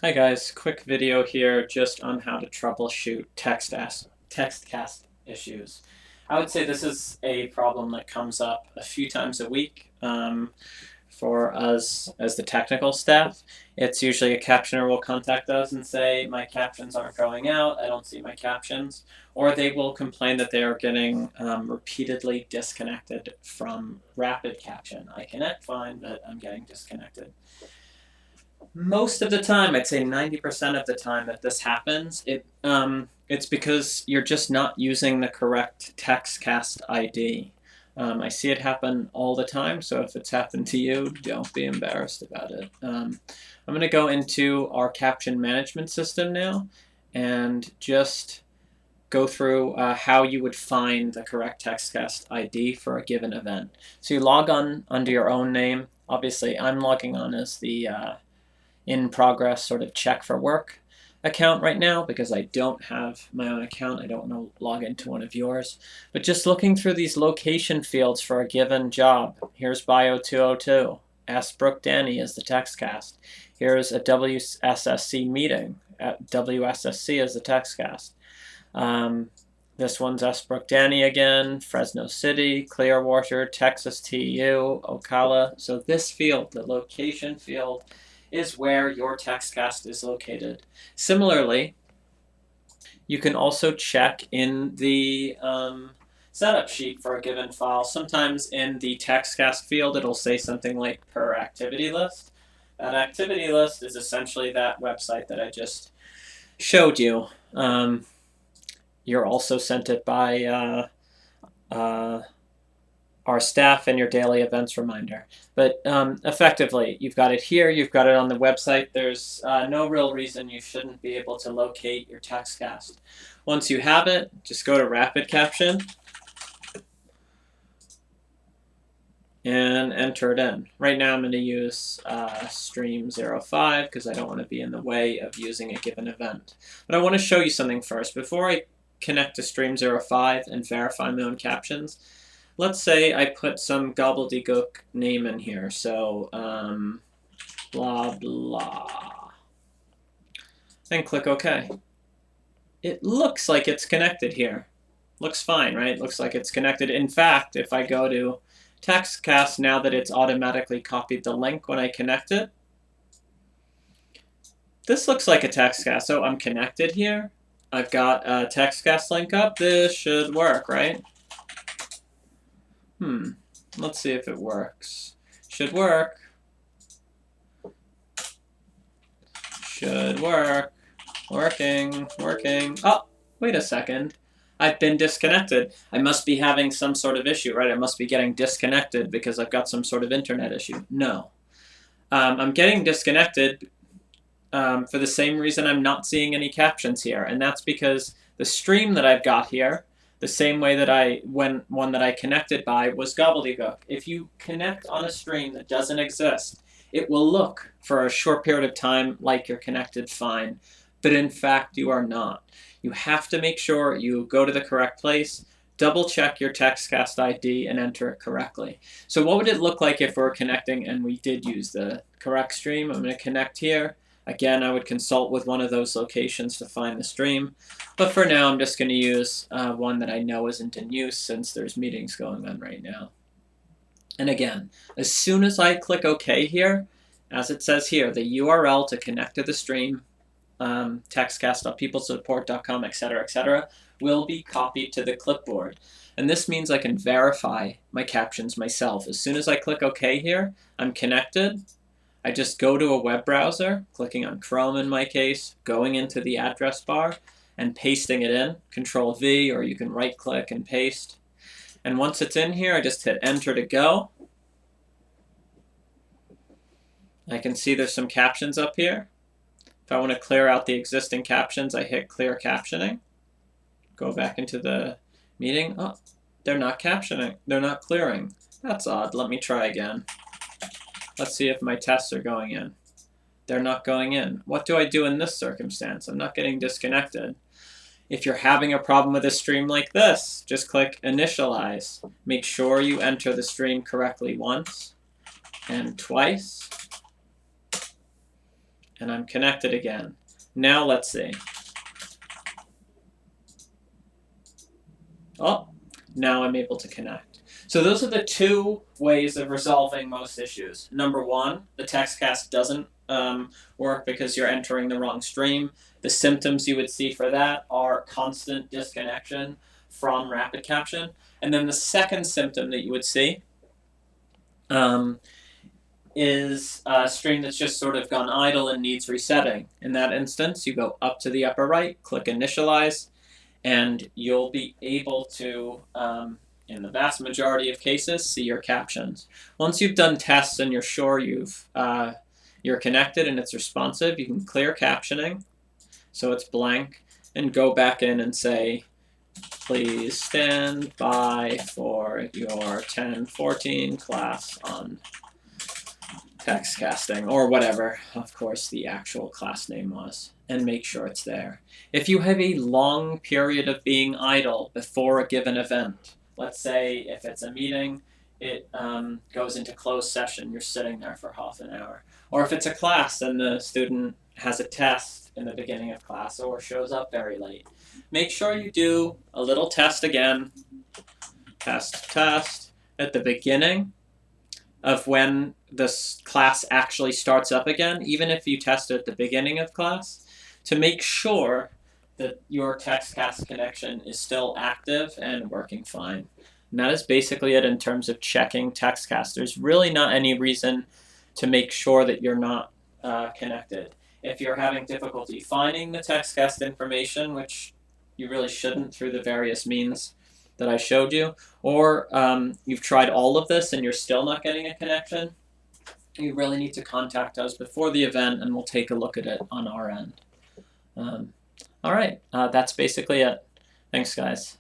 Hi guys, quick video here just on how to troubleshoot Textcast issues. I would say this is a problem that comes up a few times a week for us as the technical staff. It's usually a captioner will contact us and say, my captions aren't going out, I don't see my captions, or they will complain that they are getting repeatedly disconnected from Rapid Caption. I connect fine, but I'm getting disconnected. Most of the time, I'd say 90% of the time that this happens, it's because you're just not using the correct Textcast ID. I see it happen all the time, so if it's happened to you, don't be embarrassed about it. I'm going to go into our caption management system now and just go through how you would find the correct Textcast ID for a given event. So you log on under your own name. Obviously, I'm logging on as the in progress sort of check for work account right now because I don't have my own account. I don't want to log into one of yours. But just looking through these location fields for a given job. Here's Bio 202. Ask Brooke Danny as the Textcast. Here's a WSSC meeting. At WSSC as the Textcast. This one's Ask Brooke Danny again. Fresno City, Clearwater, Texas TU, Ocala. So this field, the location field, is where your Textcast is located. Similarly, you can also check in the setup sheet for a given file. Sometimes in the Textcast field, it'll say something like per activity list. That activity list is essentially that website that I just showed you. You're also sent it by our staff and your daily events reminder. But effectively, you've got it here, you've got it on the website. There's no real reason you shouldn't be able to locate your Textcast. Once you have it, just go to Rapid Caption and enter it in. Right now I'm going to use stream 05 because I don't want to be in the way of using a given event. But I want to show you something first. Before I connect to stream 05 and verify my own captions, let's say I put some gobbledygook name in here. So blah, blah. Then click OK. It looks like it's connected here. Looks fine, right? Looks like it's connected. In fact, if I go to Textcast, now that it's automatically copied the link when I connect it, this looks like a Textcast. So I'm connected here. I've got a Textcast link up. This should work, right? Let's see if it works. Should work. Should work. Working. Oh, wait a second. I've been disconnected. I must be having some sort of issue, right? I must be getting disconnected because I've got some sort of internet issue. No. I'm getting disconnected for the same reason I'm not seeing any captions here, and that's because the stream that I've got here, the same way that one that I connected by was gobbledygook. If you connect on a stream that doesn't exist, it will look for a short period of time like you're connected fine, but in fact you are not. You have to make sure you go to the correct place, double check your Textcast ID, and enter it correctly. So what would it look like if we're connecting and we did use the correct stream? I'm going to connect here. Again, I would consult with one of those locations to find the stream. But for now, I'm just going to use one that I know isn't in use since there's meetings going on right now. And again, as soon as I click OK here, as it says here, the URL to connect to the stream, textcast.peoplesupport.com, etc., will be copied to the clipboard. And this means I can verify my captions myself. As soon as I click OK here, I'm connected. I just go to a web browser, clicking on Chrome in my case, going into the address bar, and pasting it in. Control V, or you can right click and paste. And once it's in here, I just hit enter to go. I can see there's some captions up here. If I want to clear out the existing captions, I hit clear captioning. Go back into the meeting. Oh, they're not captioning. They're not clearing. That's odd. Let me try again. Let's see if my tests are going in. They're not going in. What do I do in this circumstance? I'm not getting disconnected. If you're having a problem with a stream like this, just click initialize. Make sure you enter the stream correctly once and twice. and I'm connected again. Now let's see. Oh, now I'm able to connect. So those are the two ways of resolving most issues. Number one, the Textcast doesn't work because you're entering the wrong stream. The symptoms you would see for that are constant disconnection from rapid caption. And then the second symptom that you would see is a stream that's just sort of gone idle and needs resetting. In that instance, you go up to the upper right, click Initialize, and you'll be able to, in the vast majority of cases, see your captions. Once you've done tests and you're sure you're connected and it's responsive, you can clear captioning, so it's blank, and go back in and say, please stand by for your 1014 class on text casting, or whatever, of course, the actual class name was, and make sure it's there. If you have a long period of being idle before a given event, let's say if it's a meeting, it goes into closed session, you're sitting there for half an hour. Or if it's a class and the student has a test in the beginning of class or shows up very late, make sure you do a little test again, test, at the beginning of when this class actually starts up again, even if you test at the beginning of class, to make sure that your Textcast connection is still active and working fine. And that is basically it in terms of checking Textcast. There's really not any reason to make sure that you're not connected. If you're having difficulty finding the Textcast information, which you really shouldn't through the various means that I showed you, or you've tried all of this and you're still not getting a connection, you really need to contact us before the event and we'll take a look at it on our end. All right, that's basically it. Thanks, guys.